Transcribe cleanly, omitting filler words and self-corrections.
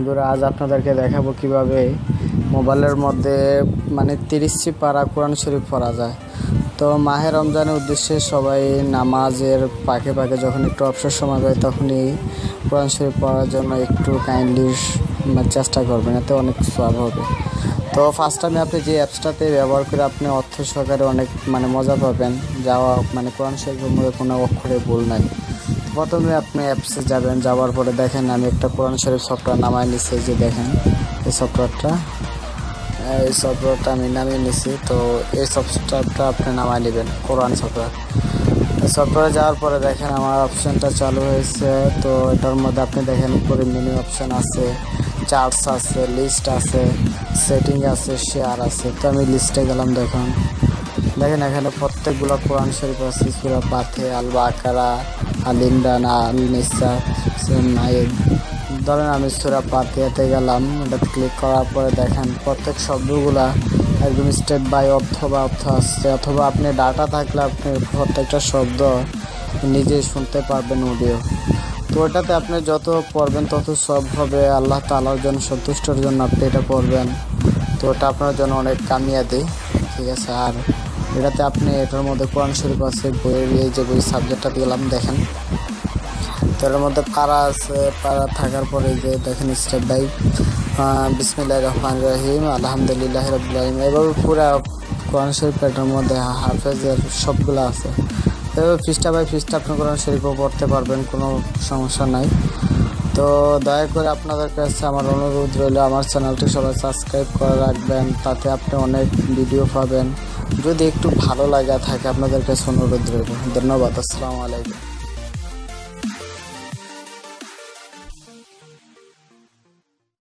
বন্ধুরা, আজ আপনাদেরকে দেখাবো কিভাবে মোবাইলের মধ্যে 30টি পারা কোরআন শরীফ পড়া যায়। তো মাহে রমজানের উদ্দেশ্যে সবাই নামাজের পাকে পাকে যখন একটু অবসর সময় পায় তখনই কোরআন শরীফ পড়ার জন্য একটু কাইন্ডলি চেষ্টা করবেন, এতে অনেক সওয়াব হবে। তো ফার্স্ট টাইমে আপনি যে অ্যাপসটাতে ব্যবহার করে আপনি অর্থ সহকারে অনেক মজা পাবেন। যাওয়া কোরআন শরীফের মধ্যে কোনো অক্ষরে ভুল নাই। প্রথমে আপনি অ্যাপসে যাবেন, যাওয়ার পরে দেখেন আমি একটা কোরআন শরীফ সফটওয়্যার নামায় নিছি। যে দেখেন এই সফটওয়্যারটা আমি নামিয়ে নিছি। তো এই সফটওয়্যারটা আপনি নামায় নেবেন, কোরআন সফটওয়্যার। সফটওয়্যারে যাওয়ার পরে দেখেন আমার অপশানটা চালু হয়েছে। তো এটার মধ্যে আপনি দেখেন উপরে মেনু অপশান আছে, চার্টস আছে, লিস্ট আছে, সেটিং আছে, শেয়ার আছে। তো আমি লিস্টে গেলাম। দেখেন এখানে প্রত্যেকগুলো কোরআন শরীফ আছে, সূরা ফাতিহা, আল বাকারা, আল ইমরান, আল নিসা। ধরেন আমি সূরা ফাতিহাতে গেলাম, এটাতে ক্লিক করার পরে দেখেন প্রত্যেক শব্দগুলা একদম স্টেপ বাই অর্থ আসছে, অথবা আপনি ডাটা থাকলে আপনি প্রত্যেকটা শব্দ নিজেই শুনতে পারবেন অডিও। তো ওটাতে আপনি যত পড়বেন তত সব হবে। আল্লাহ তাআলার জন্য সন্তুষ্টর জন্য আপনি এটা পড়বেন। তো ওটা আপনার জন্য অনেক কামিয়াতি, ঠিক আছে। আর এটাতে আপনি এটার মধ্যে কোরআন শরীফ আছে, বইয়ের এই যে বই সাবজেক্টটা দিলাম দেখেন। তো এর মধ্যে পারা আছে, পারা থাকার পরে যে দেখেন স্টেপ বাই বিসমিল্লাহির রহমানির রহিম, আলহামদুলিল্লাহি রাব্বিল আলামিন। এভাবে পুরো কোরআন শরীফ এটার মধ্যে হাফেজের সবগুলো আছে। এভাবে পৃষ্ঠা বাই পৃষ্ঠা আপনি কোরআন শরীফও পড়তে পারবেন, কোনো সমস্যা নাই। তো দয়া করে আপনাদের কাছে আমার অনুরোধ রইল, আমার চ্যানেলটি সবাই সাবস্ক্রাইব করে রাখবেন, তাতে আপনি অনেক ভিডিও পাবেন। যদি একটু ভালো লাগা থাকে আপনাদের কাছে অনুরোধ রইল। ধন্যবাদ। আসসালামু আলাইকুম।